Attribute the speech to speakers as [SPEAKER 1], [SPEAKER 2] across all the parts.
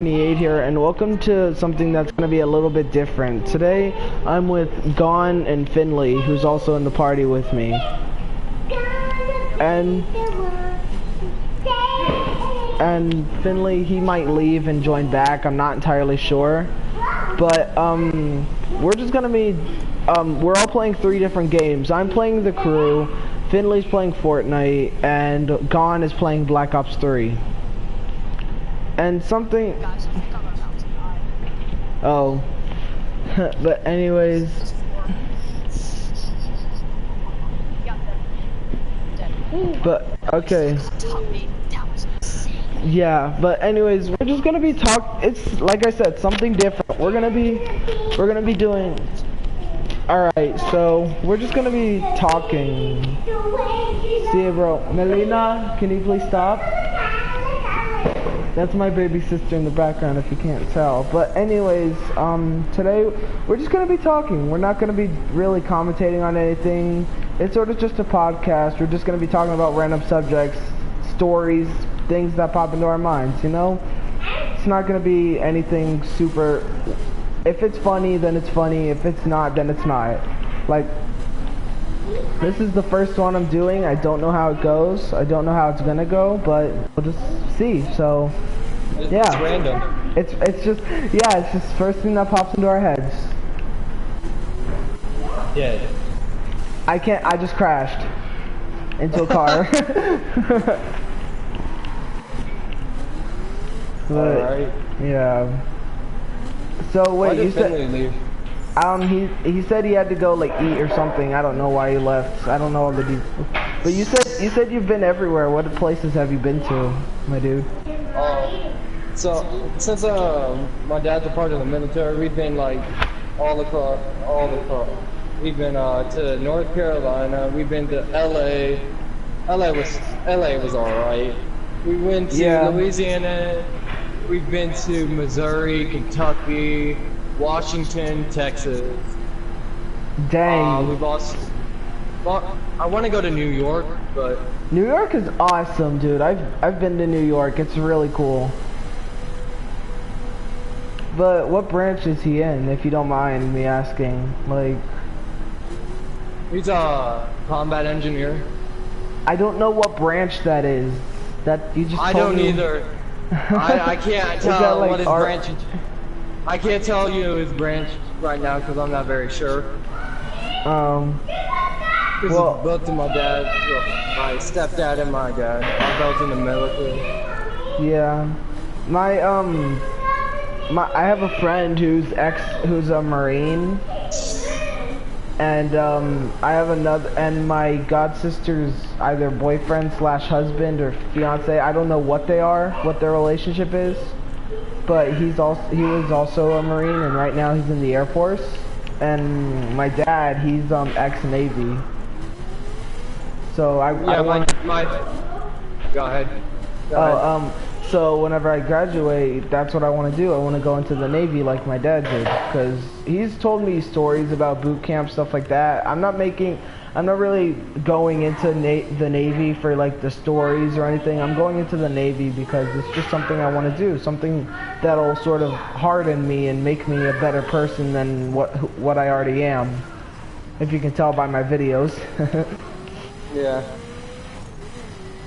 [SPEAKER 1] 28 here, and welcome to something that's going to be a little bit different. Today, I'm with Gon and Finley, who's also in the party with me. And Finley, he might leave and join back. I'm not entirely sure. But we're just going to be we're all playing 3 different games. I'm playing The Crew, Finley's playing Fortnite, and Gon is playing Black Ops 3. And something... Oh. But anyways... But, okay. Yeah, but anyways, we're just gonna be it's, like I said, something different. We're gonna be doing... Alright, so, we're just gonna be talking. See you, bro. Melina, can you please stop? That's my baby sister in the background if you can't tell. But anyways, today we're just going to be talking. We're not going to be really commentating on anything. It's sort of just a podcast. We're just going to be talking about random subjects, stories, things that pop into our minds, you know? It's not going to be anything super... If it's funny, then it's funny. If it's not, then it's not. Like, this is the first one I'm doing. I don't know how it goes. I don't know how it's gonna go, but we'll just see. So, yeah.
[SPEAKER 2] It's random.
[SPEAKER 1] It's just first thing that pops into our heads.
[SPEAKER 2] Yeah.
[SPEAKER 1] I just crashed into a car.
[SPEAKER 2] Alright.
[SPEAKER 1] Yeah. So wait, you said
[SPEAKER 2] leave?
[SPEAKER 1] He said he had to go like eat or something. I don't know why he left. I don't know all the details. But you said you've been everywhere. What places have you been to, my dude?
[SPEAKER 2] So since my dad's a part of the military, we've been like all across. We've been to North Carolina. We've been to LA. LA was alright. We went to Louisiana. We've been to Missouri, Kentucky, Washington, Texas.
[SPEAKER 1] Dang.
[SPEAKER 2] We've also... I want to go to New York, but...
[SPEAKER 1] New York is awesome, dude. I've been to New York. It's really cool. But what branch is he in, if you don't mind me asking? Like...
[SPEAKER 2] He's a combat engineer.
[SPEAKER 1] I don't know what branch that is. That you just
[SPEAKER 2] I
[SPEAKER 1] told
[SPEAKER 2] don't
[SPEAKER 1] me.
[SPEAKER 2] either. I can't tell
[SPEAKER 1] like
[SPEAKER 2] what his branch is. I can't tell you his branch right now because I'm not very sure.
[SPEAKER 1] Well,
[SPEAKER 2] both of my dad, my stepdad and my dad are both in the military.
[SPEAKER 1] Yeah, I have a friend who's a Marine, and I have another, and my god sister's either boyfriend / husband or fiance. I don't know what what their relationship is. But he was also a Marine, and right now he's in the Air Force. And my dad, he's ex-Navy. So
[SPEAKER 2] Go ahead.
[SPEAKER 1] So whenever I graduate, that's what I want to do. I want to go into the Navy like my dad did, because he's told me stories about boot camp, stuff like that. I'm not really going into the Navy for like the stories or anything. I'm going into the Navy because it's just something I want to do, something that'll sort of harden me and make me a better person than what I already am, if you can tell by my videos.
[SPEAKER 2] Yeah.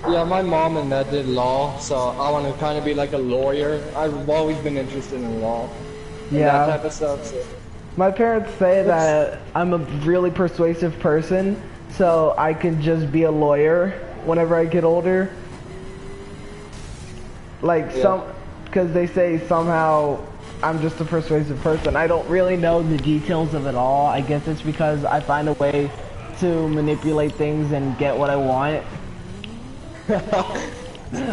[SPEAKER 2] Yeah, my mom and dad did law, so I want to kind of be like a lawyer. I've always been interested in law. And that type of stuff. So.
[SPEAKER 1] My parents say that I'm a really persuasive person, so I can just be a lawyer whenever I get older. Like because they say somehow I'm just a persuasive person. I don't really know the details of it all. I guess it's because I find a way to manipulate things and get what I want.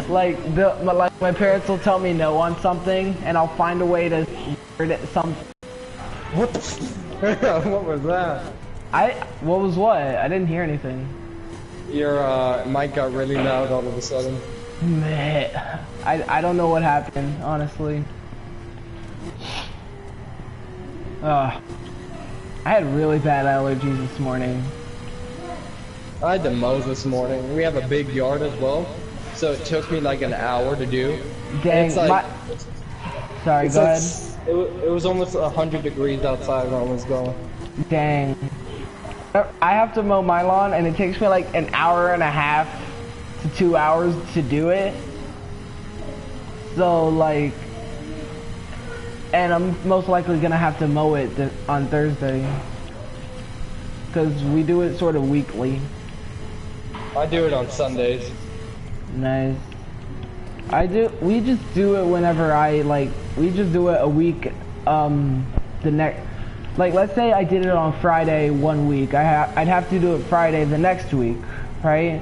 [SPEAKER 1] like my parents will tell me no on something, and I'll find a way to word it
[SPEAKER 2] What was that?
[SPEAKER 1] What was what? I didn't hear anything.
[SPEAKER 2] Your mic got really loud all of a sudden.
[SPEAKER 1] Man, I don't know what happened, honestly. I had really bad allergies this morning.
[SPEAKER 2] I had to mow this morning. We have a big yard as well, so it took me like an hour to do.
[SPEAKER 1] Dang,
[SPEAKER 2] it's like,
[SPEAKER 1] Sorry,
[SPEAKER 2] It's
[SPEAKER 1] go
[SPEAKER 2] like,
[SPEAKER 1] ahead.
[SPEAKER 2] it was almost 100 degrees outside when I was going.
[SPEAKER 1] Dang. I have to mow my lawn, and it takes me like an hour and a half to 2 hours to do it. So, like, and I'm most likely gonna have to mow it on Thursday. Because we do it sort of weekly.
[SPEAKER 2] I do it on Sundays.
[SPEAKER 1] Nice. We just do it whenever we just do it a week, the next, like, let's say I did it on Friday one week, I'd have to do it Friday the next week, right?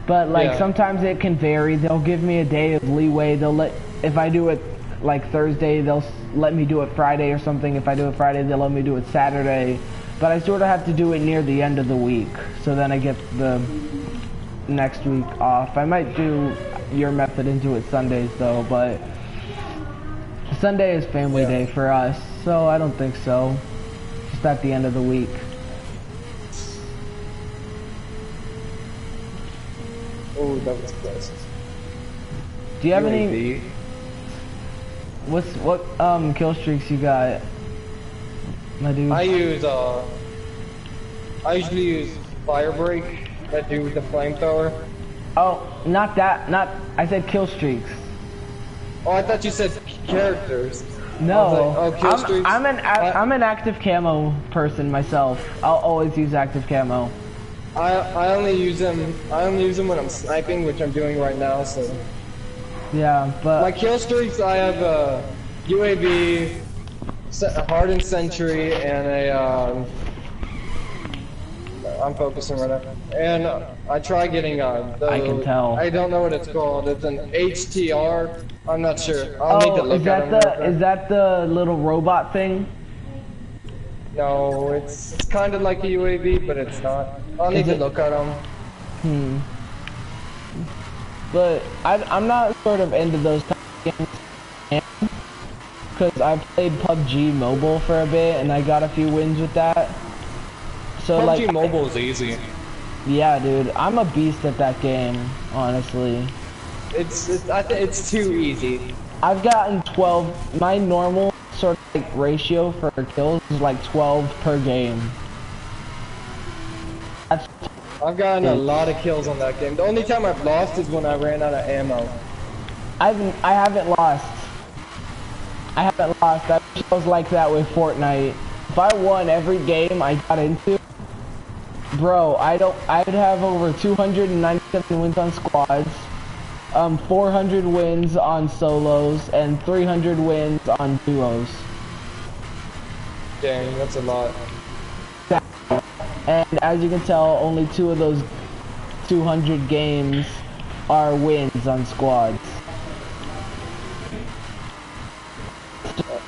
[SPEAKER 1] But, like,
[SPEAKER 2] Yeah.
[SPEAKER 1] sometimes it can vary. They'll give me a day of leeway. If I do it, like, Thursday, they'll let me do it Friday or something. If I do it Friday, they'll let me do it Saturday. But I sort of have to do it near the end of the week, so then I get the next week off. I might do your method and do it Sundays, though, but Sunday is family day for us, so I don't think so. Just at the end of the week.
[SPEAKER 2] Oh, that was close.
[SPEAKER 1] Do you have any?
[SPEAKER 2] UAV.
[SPEAKER 1] What kill streaks you got, my dude?
[SPEAKER 2] I usually use fire break, that dude with the flamethrower.
[SPEAKER 1] Oh, not that. I said kill streaks.
[SPEAKER 2] Oh, I thought you said characters.
[SPEAKER 1] No,
[SPEAKER 2] I was like, oh, kill streaks.
[SPEAKER 1] I'm an active camo person myself. I'll always use active camo.
[SPEAKER 2] I only use them. I only use them when I'm sniping, which I'm doing right now. So
[SPEAKER 1] Yeah, but
[SPEAKER 2] my kill streaks, I have a UAV, a hardened sentry, and a. I'm focusing right now. And I try getting
[SPEAKER 1] I can tell.
[SPEAKER 2] I don't know what it's called. It's an HTR. I'm not sure. I'll need to
[SPEAKER 1] oh,
[SPEAKER 2] look
[SPEAKER 1] is
[SPEAKER 2] at
[SPEAKER 1] that
[SPEAKER 2] them.
[SPEAKER 1] is that the little robot thing?
[SPEAKER 2] No, it's kind of like a UAV, but it's not. I'll need to look at them.
[SPEAKER 1] But I'm not sort of into those type of games because I played PUBG Mobile for a bit and I got a few wins with that. So
[SPEAKER 2] PUBG
[SPEAKER 1] like,
[SPEAKER 2] Mobile is easy.
[SPEAKER 1] Yeah, dude, I'm a beast at that game, honestly.
[SPEAKER 2] I think it's too easy.
[SPEAKER 1] I've gotten 12. My normal sort of like ratio for kills is like 12 per game. That's
[SPEAKER 2] I've gotten a lot of kills on that game. The only time I've lost is when I ran out of ammo.
[SPEAKER 1] I haven't lost. I wish I was like that with Fortnite. If I won every game I got into, bro, I'd have over 297 wins on squads, 400 wins on solos, and 300 wins on duos.
[SPEAKER 2] Dang, that's a lot.
[SPEAKER 1] And as you can tell, only 2 of those 200 games are wins on squads.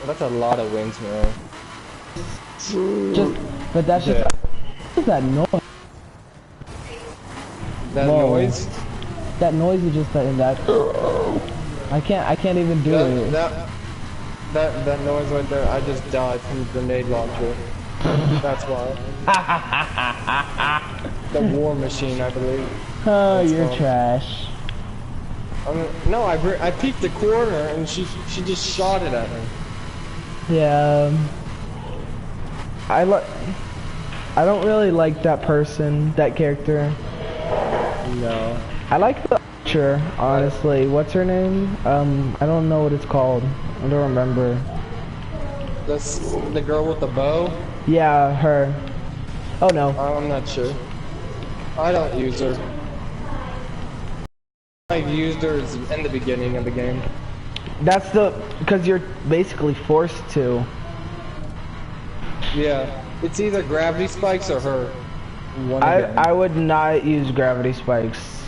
[SPEAKER 2] That's a lot of wins, man.
[SPEAKER 1] But that's just what is that noise?
[SPEAKER 2] That
[SPEAKER 1] Whoa.
[SPEAKER 2] noise?
[SPEAKER 1] That noise is just that. I can't even do it.
[SPEAKER 2] That noise right there. I just died from the grenade launcher. That's why. The war machine, I believe.
[SPEAKER 1] Oh,
[SPEAKER 2] That's
[SPEAKER 1] you're
[SPEAKER 2] all.
[SPEAKER 1] trash.
[SPEAKER 2] No, I peeked the corner and she just shot it at me.
[SPEAKER 1] Yeah. I don't really like that person, that character.
[SPEAKER 2] No.
[SPEAKER 1] I like the Archer, honestly. What's her name? I don't know what it's called. I don't remember.
[SPEAKER 2] That's the girl with the bow?
[SPEAKER 1] Yeah, her. Oh no.
[SPEAKER 2] I'm not sure. I don't use her. I used her in the beginning of the game.
[SPEAKER 1] That's because you're basically forced to.
[SPEAKER 2] Yeah. It's either gravity spikes or her. One of them.
[SPEAKER 1] I would not use gravity spikes.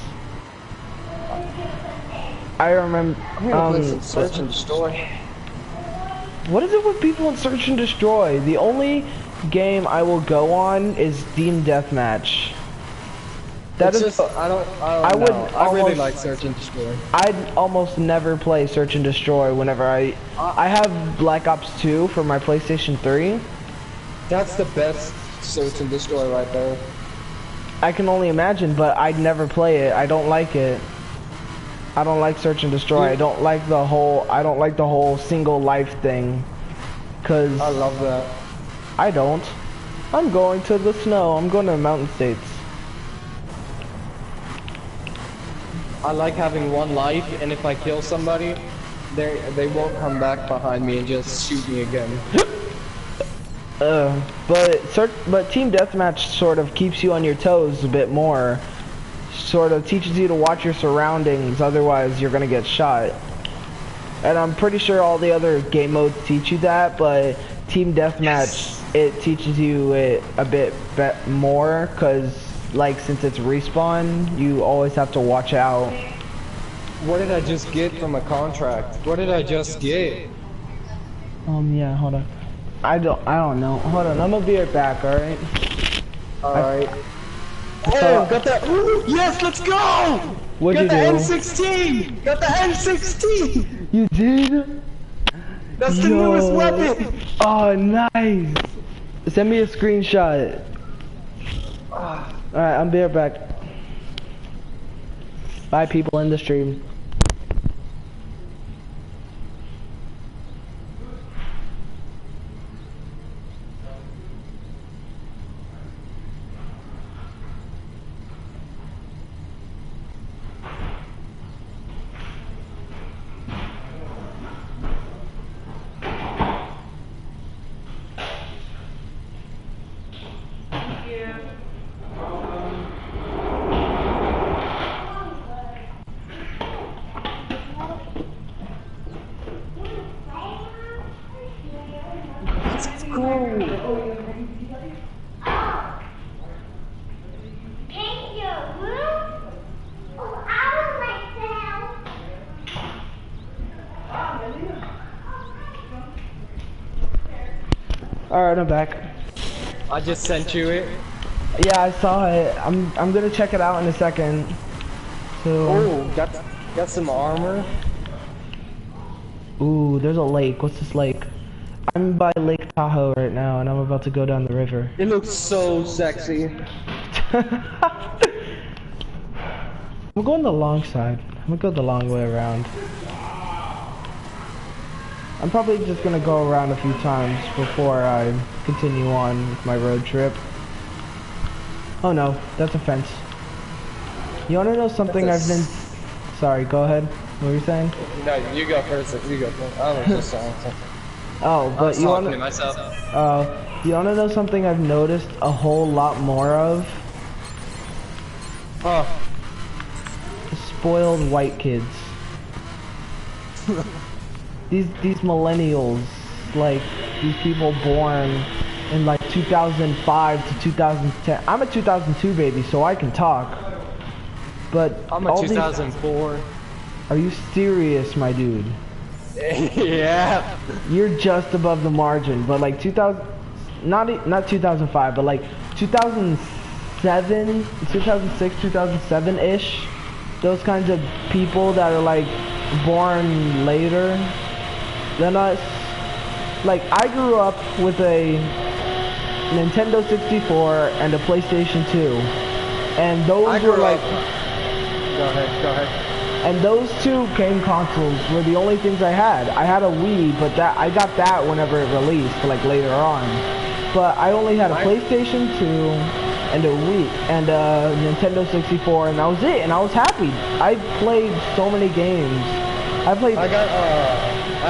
[SPEAKER 1] I remember.
[SPEAKER 2] I'm gonna play some Search and Destroy.
[SPEAKER 1] What is it with people in Search and Destroy? The only game I will go on is Team Deathmatch. That
[SPEAKER 2] It's
[SPEAKER 1] is.
[SPEAKER 2] just, I don't
[SPEAKER 1] I would
[SPEAKER 2] know. I really
[SPEAKER 1] almost-
[SPEAKER 2] like Search and Destroy.
[SPEAKER 1] I'd almost never play Search and Destroy whenever I have Black Ops 2 for my PlayStation 3.
[SPEAKER 2] That's the best Search and Destroy right there.
[SPEAKER 1] I can only imagine, but I'd never play it. I don't like it. I don't like search and destroy. I don't like the whole single life thing. Cause
[SPEAKER 2] I love that.
[SPEAKER 1] I don't. I'm going to the snow. I'm going to the mountain states.
[SPEAKER 2] I like having one life, and if I kill somebody, they won't come back behind me and just shoot me again.
[SPEAKER 1] But team deathmatch sort of keeps you on your toes a bit more. Sort of teaches you to watch your surroundings, otherwise you're gonna get shot. And I'm pretty sure all the other game modes teach you that, but team deathmatch, it teaches you it a bit more, cause like since it's respawn, you always have to watch out.
[SPEAKER 2] What did I just get from a contract? What did I just get?
[SPEAKER 1] Yeah, hold on. I don't know. Hold on, I'm gonna be right back, alright?
[SPEAKER 2] Alright. Oh, got that! Yes, let's go!
[SPEAKER 1] What'd you do?
[SPEAKER 2] Got the M16! Got the M16!
[SPEAKER 1] You did?
[SPEAKER 2] That's the newest weapon!
[SPEAKER 1] Oh, nice! Send me a screenshot. Alright, I'll be right back. Bye, people in the stream. Alright, I'm back.
[SPEAKER 2] I just sent you it.
[SPEAKER 1] Yeah, I saw it. I'm gonna check it out in a second. So.
[SPEAKER 2] Oh, got some armor.
[SPEAKER 1] Ooh, there's a lake. What's this lake? I'm by Lake Tahoe right now, and I'm about to go down the river.
[SPEAKER 2] It looks so sexy.
[SPEAKER 1] I'm going the long side. I'm gonna go the long way around. I'm probably just gonna go around a few times before I continue on with my road trip. Oh no, that's a fence. You wanna know something I've been... Sorry, go ahead. What were you saying?
[SPEAKER 2] No, you go first. You go first. I was just saying something.
[SPEAKER 1] Oh, but you wanna...
[SPEAKER 2] to myself.
[SPEAKER 1] You wanna know something I've noticed a whole lot more of?
[SPEAKER 2] Oh.
[SPEAKER 1] Spoiled white kids. These millennials, like these people born in like 2005 to 2010. I'm a 2002 baby, so I can talk. But
[SPEAKER 2] I'm a 2004.
[SPEAKER 1] Are you serious, my dude?
[SPEAKER 2] Yeah.
[SPEAKER 1] You're just above the margin, but like 2000, not 2005, but like 2007, 2006, 2007 ish. Those kinds of people that are like born later than us. Like I grew up with a Nintendo 64 and a PlayStation 2, and those were like.
[SPEAKER 2] Go ahead.
[SPEAKER 1] And those two game consoles were the only things I had. I had a Wii, but I got that whenever it released, like later on. But I only had a PlayStation 2 and a Wii and a Nintendo 64, and that was it. And I was happy. I played so many games. I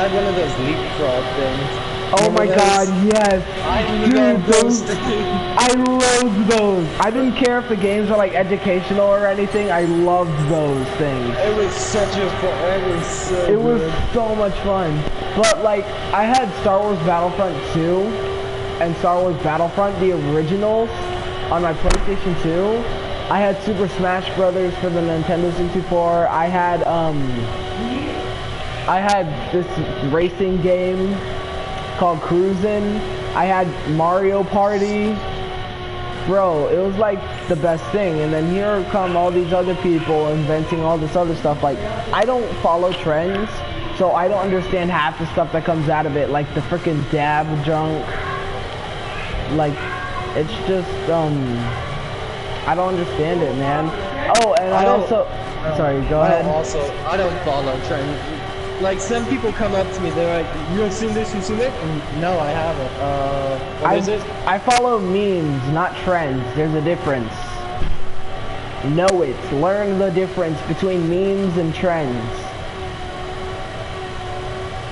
[SPEAKER 2] had one of those leapfrog things.
[SPEAKER 1] Oh my god, yes. Dude, those, I loved those. I didn't care if the games were like educational or anything. I loved those things.
[SPEAKER 2] It was such a fun,
[SPEAKER 1] it was so much fun. But like, I had Star Wars Battlefront 2 and Star Wars Battlefront, the originals, on my PlayStation 2. I had Super Smash Brothers for the Nintendo 64. I had this racing game called Cruisin'. I had Mario Party. Bro, it was like the best thing. And then here come all these other people inventing all this other stuff. Like, I don't follow trends, so I don't understand half the stuff that comes out of it. Like the freaking dab junk. Like, it's just, I don't understand it, man. Oh, and I Sorry, go ahead.
[SPEAKER 2] I don't follow trends. Like, some people come up to me, they're like, you have seen this, you seen it? And no, I haven't. What is it?
[SPEAKER 1] I follow memes, not trends. There's a difference. Know it. Learn the difference between memes and trends.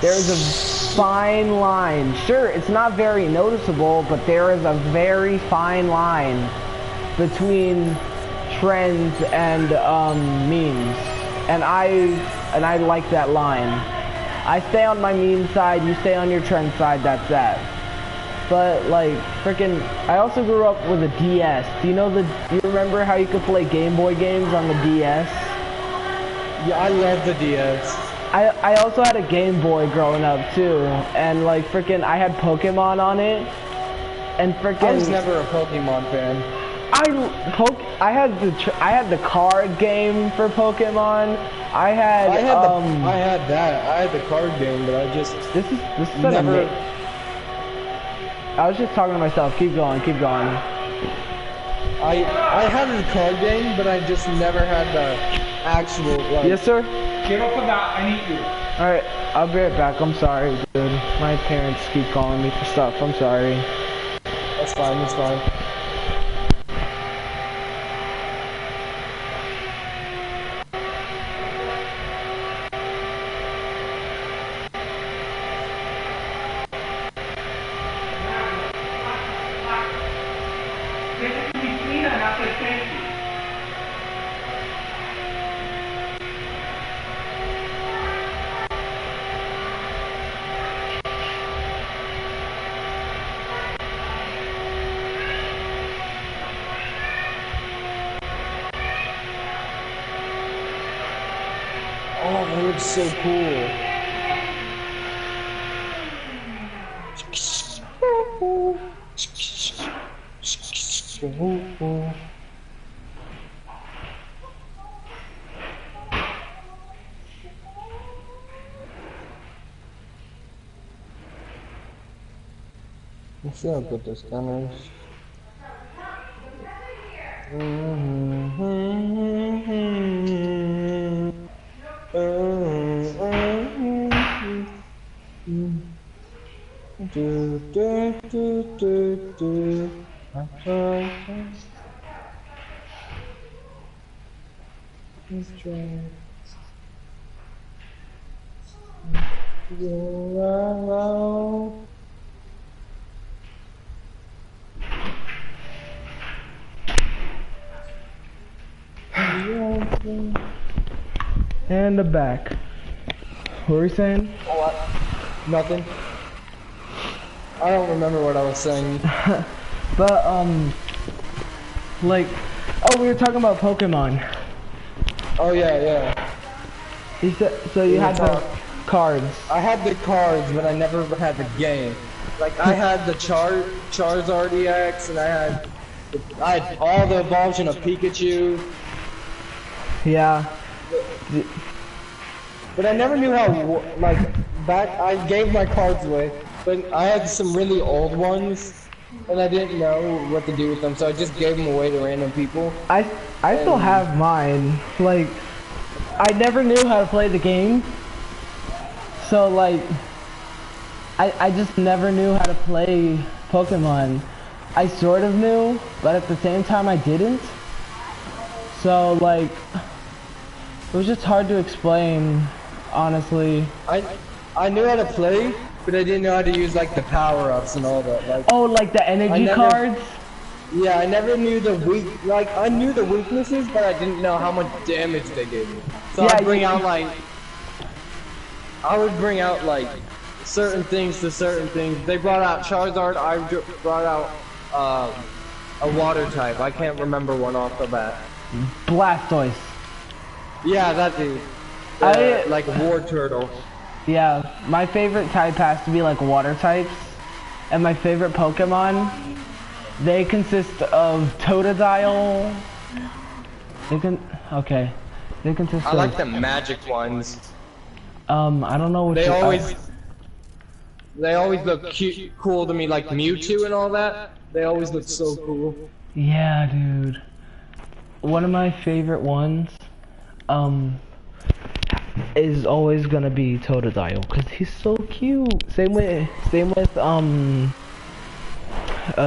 [SPEAKER 1] There's a fine line. Sure, it's not very noticeable, but there is a very fine line between trends and memes. And I like that line. I stay on my meme side, you stay on your trend side, that's that. But like freaking, I also grew up with a DS. Do you remember how you could play Game Boy games on the DS?
[SPEAKER 2] Yeah, I love the DS.
[SPEAKER 1] I also had a Game Boy growing up too, and like freaking, I had Pokemon on it, and freaking.
[SPEAKER 2] I was never a Pokemon fan.
[SPEAKER 1] I had the card game for Pokemon. I had the card game, but I just this is
[SPEAKER 2] never.
[SPEAKER 1] I was just talking to myself. Keep going.
[SPEAKER 2] I had the card game, but I just never had the actual. Like,
[SPEAKER 1] yes, sir.
[SPEAKER 3] Give up with that. I need you.
[SPEAKER 1] All right, I'll be right back. I'm sorry, dude. My parents keep calling me for stuff. I'm sorry.
[SPEAKER 2] That's fine. That's fine. Oh, that looks so cool. Let's see how good this gun is. Let's try.
[SPEAKER 1] And the back. What were you saying?
[SPEAKER 2] What? Nothing. I don't remember what I was saying.
[SPEAKER 1] But like, oh, we were talking about Pokemon.
[SPEAKER 2] Oh yeah.
[SPEAKER 1] You said so. You had the cards.
[SPEAKER 2] I had the cards, but I never had the game. Like I had the Charizard EX, and I had all the evolution of Pikachu.
[SPEAKER 1] Yeah.
[SPEAKER 2] But I never knew how, like, I gave my cards away, but I had some really old ones, and I didn't know what to do with them, so I just gave them away to random people.
[SPEAKER 1] I still have mine. Like, I never knew how to play the game, so like, I just never knew how to play Pokemon. I sort of knew, but at the same time I didn't. So like, it was just hard to explain, honestly.
[SPEAKER 2] I knew how to play, but I didn't know how to use like the power-ups and all that. Like,
[SPEAKER 1] oh, like the energy cards?
[SPEAKER 2] Yeah, I never knew I knew the weaknesses, but I didn't know how much damage they gave me. So yeah, I would bring out like certain things to certain things. They brought out Charizard, I brought out a water type. I can't remember one off the bat.
[SPEAKER 1] Blastoise.
[SPEAKER 2] Yeah, that dude. Like War Turtle.
[SPEAKER 1] Yeah, my favorite type has to be like water types. And my favorite Pokemon, they consist of Totodile. They consist
[SPEAKER 2] I like the magic ones.
[SPEAKER 1] I don't know what
[SPEAKER 2] they always look cool to me, like Mewtwo and all that. They always look so cool.
[SPEAKER 1] Yeah, dude. One of my favorite ones, is always gonna be Totodile because he's so cute. Same with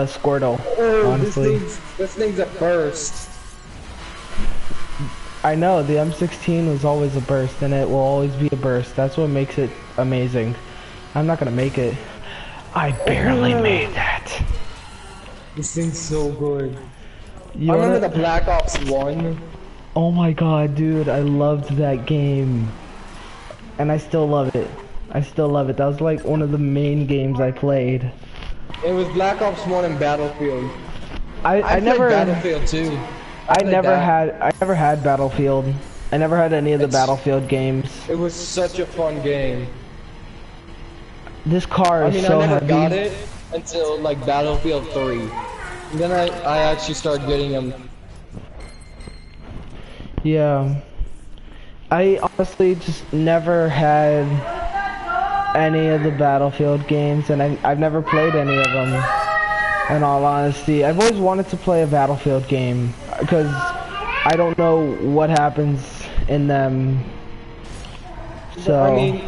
[SPEAKER 1] Squirtle.
[SPEAKER 2] Oh,
[SPEAKER 1] honestly,
[SPEAKER 2] this thing's a burst.
[SPEAKER 1] I know the M16 was always a burst, and it will always be a burst. That's what makes it amazing. I'm not gonna make it. I barely made that.
[SPEAKER 2] This thing's so good.
[SPEAKER 1] You
[SPEAKER 2] I remember
[SPEAKER 1] wanna-
[SPEAKER 2] the Black Ops 1.
[SPEAKER 1] Oh my god, dude, I loved that game. And I still love it. I still love it. That was like one of the main games I played.
[SPEAKER 2] It was Black Ops 1 and Battlefield.
[SPEAKER 1] I
[SPEAKER 2] played
[SPEAKER 1] never
[SPEAKER 2] Battlefield 2.
[SPEAKER 1] I never had Battlefield. I never had any of the Battlefield games.
[SPEAKER 2] It was such a fun game.
[SPEAKER 1] This car is so
[SPEAKER 2] I never
[SPEAKER 1] heavy.
[SPEAKER 2] got it until like Battlefield 3. And then I actually started getting them.
[SPEAKER 1] Yeah. I honestly just never had any of the Battlefield games, and I've never played any of them. In all honesty, I've always wanted to play a Battlefield game because I don't know what happens in them. So
[SPEAKER 2] I mean,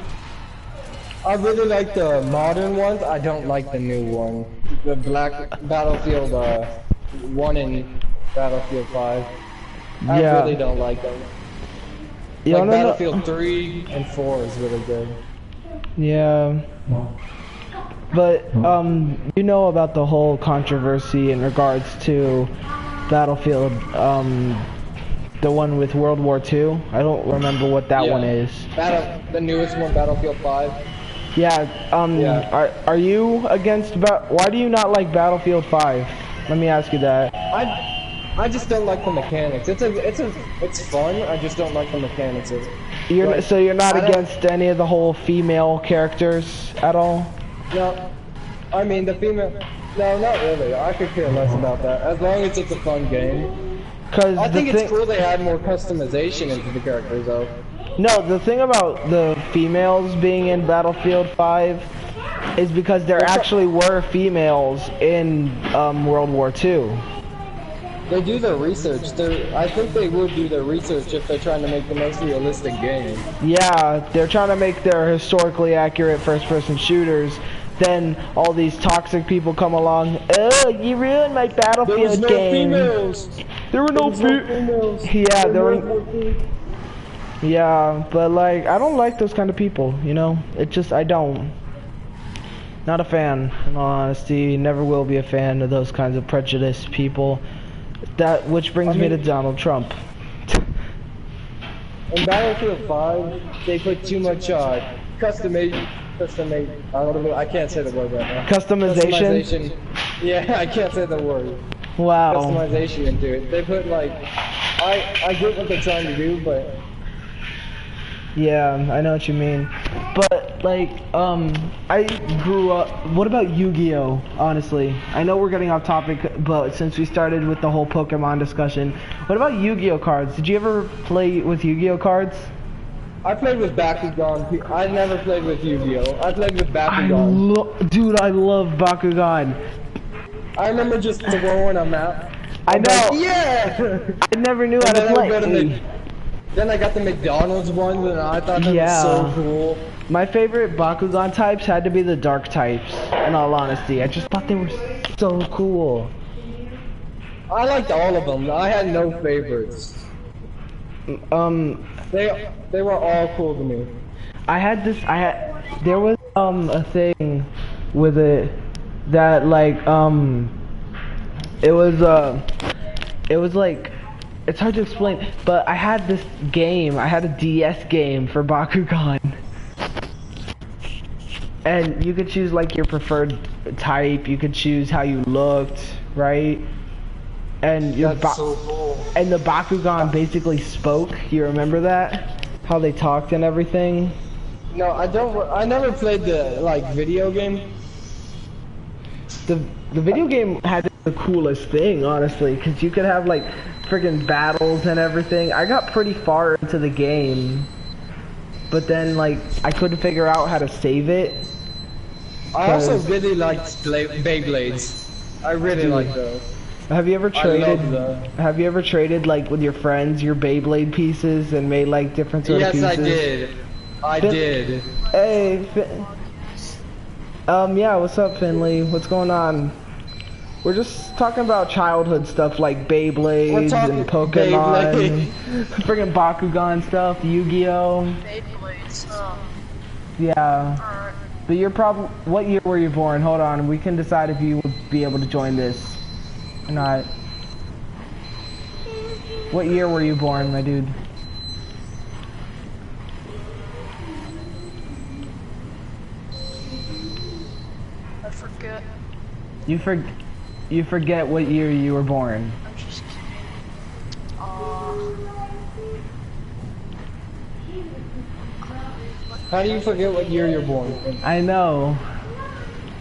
[SPEAKER 2] I really like the modern ones. I don't like the new one. The Battlefield 1 and Battlefield 5. I
[SPEAKER 1] yeah,
[SPEAKER 2] really don't like them.
[SPEAKER 1] yeah,
[SPEAKER 2] Like
[SPEAKER 1] no,
[SPEAKER 2] Battlefield 3 and 4 is really good.
[SPEAKER 1] yeah. But you know about the whole controversy in regards to Battlefield, the one with World War II. I don't remember what that one is.
[SPEAKER 2] The newest one, Battlefield 5.
[SPEAKER 1] Yeah.
[SPEAKER 2] Yeah.
[SPEAKER 1] Are you against? Why do you not like Battlefield 5? Let me ask you that.
[SPEAKER 2] I just don't like the mechanics. It's fun. I just don't like the mechanics of it.
[SPEAKER 1] So you're not
[SPEAKER 2] I don't-
[SPEAKER 1] against any of the whole female characters at all?
[SPEAKER 2] No, I mean the female. No, not really. I could care less about that. As long as it's a fun game.
[SPEAKER 1] Because
[SPEAKER 2] I think it's cool they add more customization into the characters though.
[SPEAKER 1] No, the thing about the females being in Battlefield 5 is because there actually were females in World War II.
[SPEAKER 2] They do their research. I think they would do their research if they're trying to make the most realistic game.
[SPEAKER 1] Yeah, they're trying to make their historically accurate first-person shooters. Then all these toxic people come along. Oh, you ruined my Battlefield game.
[SPEAKER 2] Females.
[SPEAKER 1] There were no
[SPEAKER 2] females.
[SPEAKER 1] Yeah, there were. Yeah, but like I don't like those kind of people. You know, I don't. Not a fan, in all honesty. Never will be a fan of those kinds of prejudiced people. Which brings me to Donald Trump.
[SPEAKER 2] In Battlefield 5, they put too much customization. I can't say the word right now.
[SPEAKER 1] Customization?
[SPEAKER 2] Yeah, I can't say the word.
[SPEAKER 1] Wow.
[SPEAKER 2] Customization into it. They put like, I get what they're trying to do, but
[SPEAKER 1] yeah, I know what you mean. But like, I grew up. What about Yu-Gi-Oh? Honestly, I know we're getting off topic, but since we started with the whole Pokemon discussion, what about Yu-Gi-Oh cards? Did you ever play with Yu-Gi-Oh cards?
[SPEAKER 2] I played with Bakugan. I never played with Yu-Gi-Oh. I played with Bakugan.
[SPEAKER 1] Dude, I love Bakugan.
[SPEAKER 2] I remember just throwing them out.
[SPEAKER 1] I know.
[SPEAKER 2] Like, yeah.
[SPEAKER 1] I never knew how to play.
[SPEAKER 2] Then I got the McDonald's one, and I thought that was so cool.
[SPEAKER 1] My favorite Bakugan types had to be the dark types, in all honesty. I just thought they were so cool.
[SPEAKER 2] I liked all of them. I had no favorites. They were all cool to me.
[SPEAKER 1] There was a thing with it that like it was like, it's hard to explain, but I had this game, I had a DS game for Bakugan. And you could choose like your preferred type, you could choose how you looked, right? And
[SPEAKER 2] That's so cool.
[SPEAKER 1] And the Bakugan basically spoke, you remember that? How they talked and everything?
[SPEAKER 2] No, I never played the like video game.
[SPEAKER 1] The video game had the coolest thing, honestly, because you could have like friggin' battles and everything. I got pretty far into the game, but then like I couldn't figure out how to save it.
[SPEAKER 2] I also really liked Beyblades. I really liked those.
[SPEAKER 1] Have you ever
[SPEAKER 2] I
[SPEAKER 1] traded?
[SPEAKER 2] love that.
[SPEAKER 1] Have you ever traded like with your friends your Beyblade pieces and made like different sort of
[SPEAKER 2] Yes,
[SPEAKER 1] pieces?
[SPEAKER 2] I did. I did.
[SPEAKER 1] Hey, yeah, what's up, Finley? What's going on? We're just talking about childhood stuff like
[SPEAKER 2] We're
[SPEAKER 1] Beyblades
[SPEAKER 2] talking
[SPEAKER 1] and Pokemon,
[SPEAKER 2] Beyblade.
[SPEAKER 1] friggin' Bakugan stuff, Yu-Gi-Oh.
[SPEAKER 4] Beyblades, huh?
[SPEAKER 1] Yeah.
[SPEAKER 4] Alright.
[SPEAKER 1] But you're probably, what year were you born? Hold on, we can decide if you would be able to join this or not. What year were you born, my dude?
[SPEAKER 4] I forget.
[SPEAKER 1] You forget what year you were born.
[SPEAKER 4] I'm just kidding.
[SPEAKER 2] How do you forget what year you're born?
[SPEAKER 1] I know.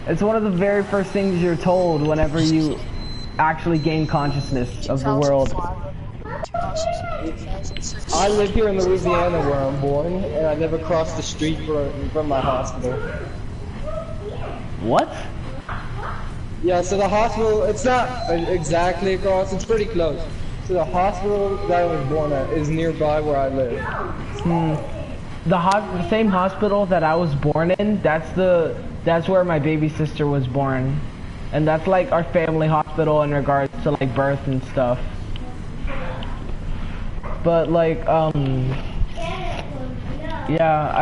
[SPEAKER 1] It's one of the very first things you're told whenever you actually gain consciousness of the world.
[SPEAKER 4] 2006.
[SPEAKER 2] I live here in Louisiana where I'm born, and I never crossed the street from my hospital.
[SPEAKER 1] What?
[SPEAKER 2] Yeah, so the hospital, it's not exactly across, it's pretty close. So the hospital that I was born at is nearby where I live.
[SPEAKER 1] The same hospital that I was born in, that's where my baby sister was born. And that's like our family hospital in regards to like birth and stuff. But like, yeah,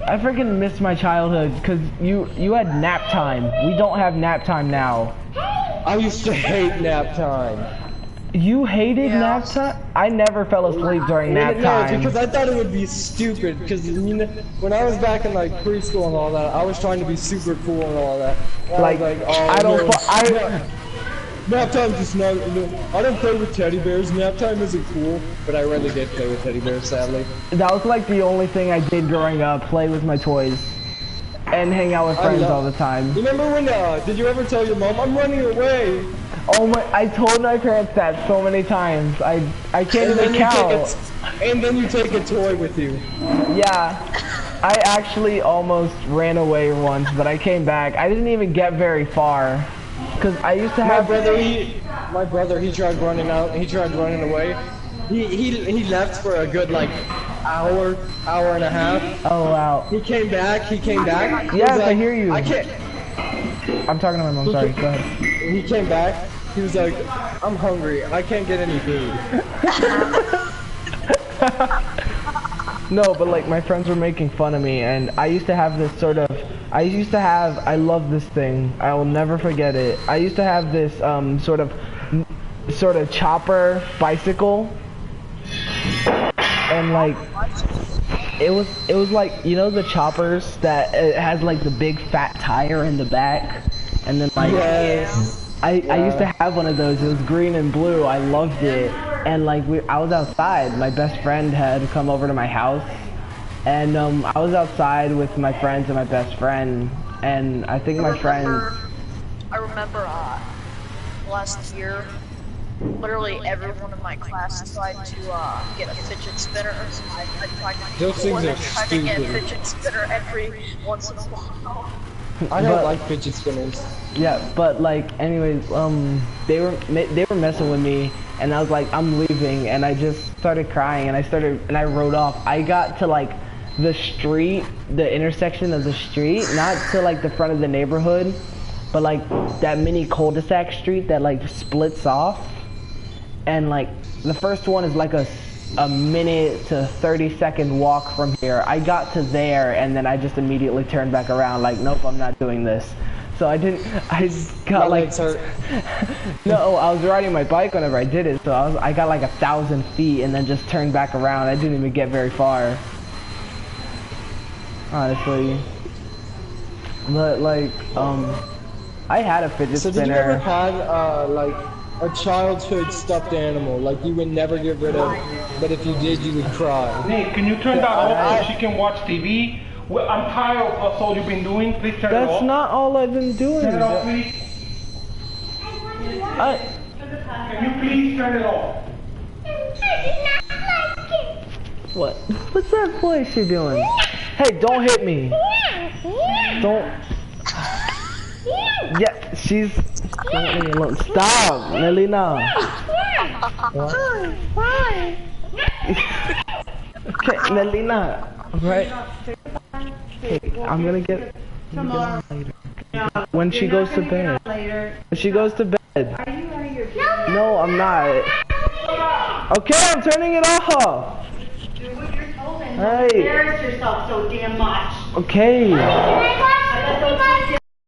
[SPEAKER 1] I freaking miss my childhood because you had nap time. We don't have nap time now.
[SPEAKER 2] I used to hate nap time.
[SPEAKER 1] You hated
[SPEAKER 4] Yeah.
[SPEAKER 1] nap time? I never fell asleep during nap
[SPEAKER 2] No,
[SPEAKER 1] time.
[SPEAKER 2] because I thought it would be stupid. Because you know, when I was back in like preschool and all that, I was trying to be super cool and all that. And
[SPEAKER 1] Like,
[SPEAKER 2] I was like, oh,
[SPEAKER 1] I don't.
[SPEAKER 2] no, nap time is not. I don't play with teddy bears. Nap time isn't cool. But I really did play with teddy bears, sadly.
[SPEAKER 1] That was like the only thing I did growing up, play with my toys. And hang out with friends all the time.
[SPEAKER 2] You remember when? Did you ever tell your mom, "I'm running away"?
[SPEAKER 1] Oh my, I told my parents that so many times. I can't even count.
[SPEAKER 2] And then you take a toy with you.
[SPEAKER 1] Yeah. I actually almost ran away once, but I came back. I didn't even get very far. Cause I used to
[SPEAKER 2] My
[SPEAKER 1] have
[SPEAKER 2] brother, he tried running out. He tried running away. He left for a good like hour and a half.
[SPEAKER 1] Oh wow.
[SPEAKER 2] He came back. He
[SPEAKER 1] Yes,
[SPEAKER 2] was
[SPEAKER 1] I
[SPEAKER 2] like,
[SPEAKER 1] hear you.
[SPEAKER 2] I can't.
[SPEAKER 1] I'm talking to my mom, sorry, go ahead.
[SPEAKER 2] He came back. He was like, I'm hungry. I can't get any food.
[SPEAKER 1] No, but like my friends were making fun of me, and I used to have this sort of, I love this thing. I will never forget it. I used to have this sort of chopper bicycle, and like it was like, you know, the choppers that it has like the big fat tire in the back, and then like
[SPEAKER 2] Yes.
[SPEAKER 1] I used to have one of those. It was green and blue. I loved it. And like I was outside. My best friend had come over to my house, and I was outside with my friends and my best friend. And I think my friends.
[SPEAKER 4] I remember last year, literally everyone in my class tried to get a fidget spinner. So I tried
[SPEAKER 2] Those things are
[SPEAKER 4] tried to get a
[SPEAKER 2] stupid.
[SPEAKER 4] fidget spinner every once in a while.
[SPEAKER 2] I don't
[SPEAKER 1] But-
[SPEAKER 2] like fidget spinners.
[SPEAKER 1] Yeah, but like, anyways, they were messing with me, and I was like, I'm leaving, and I just started crying, and I rode off. I got to like the street, the intersection of the street, not to like the front of the neighborhood, but like that mini cul-de-sac street that like splits off, and like the first one is like a minute to 30-second walk from here. I got to there, and then I just immediately turned back around like, nope, I'm not doing this. So I got
[SPEAKER 2] My
[SPEAKER 1] like,
[SPEAKER 2] legs hurt.
[SPEAKER 1] no, I was riding my bike whenever I did it, so I got like 1,000 feet and then just turned back around. I didn't even get very far, honestly. But like, I had a fidget
[SPEAKER 2] So did you ever
[SPEAKER 1] spinner.
[SPEAKER 2] have like a childhood stuffed animal like you would never get rid of, but if you did you would cry?
[SPEAKER 3] Nate, can you turn that off so she can watch TV? Well, I'm tired of all you've been doing. Please turn it
[SPEAKER 1] That's
[SPEAKER 3] off.
[SPEAKER 1] not all I've been doing.
[SPEAKER 3] Turn it off, please. Can you please turn it off?
[SPEAKER 1] What? What's that voice you're doing? Hey, don't hit me. Don't. Yeah, she's. Stop, Melina.
[SPEAKER 5] Why?
[SPEAKER 1] Okay, Melina. Right. Hey, I'm gonna get.
[SPEAKER 5] Tomorrow.
[SPEAKER 1] When she goes to bed.
[SPEAKER 5] Later.
[SPEAKER 1] When she goes to bed.
[SPEAKER 5] Are you out of your
[SPEAKER 1] No, I'm not. Okay, I'm turning it off.
[SPEAKER 5] Do what you're told and
[SPEAKER 1] Hey.
[SPEAKER 5] don't embarrass yourself so damn much.
[SPEAKER 1] Okay.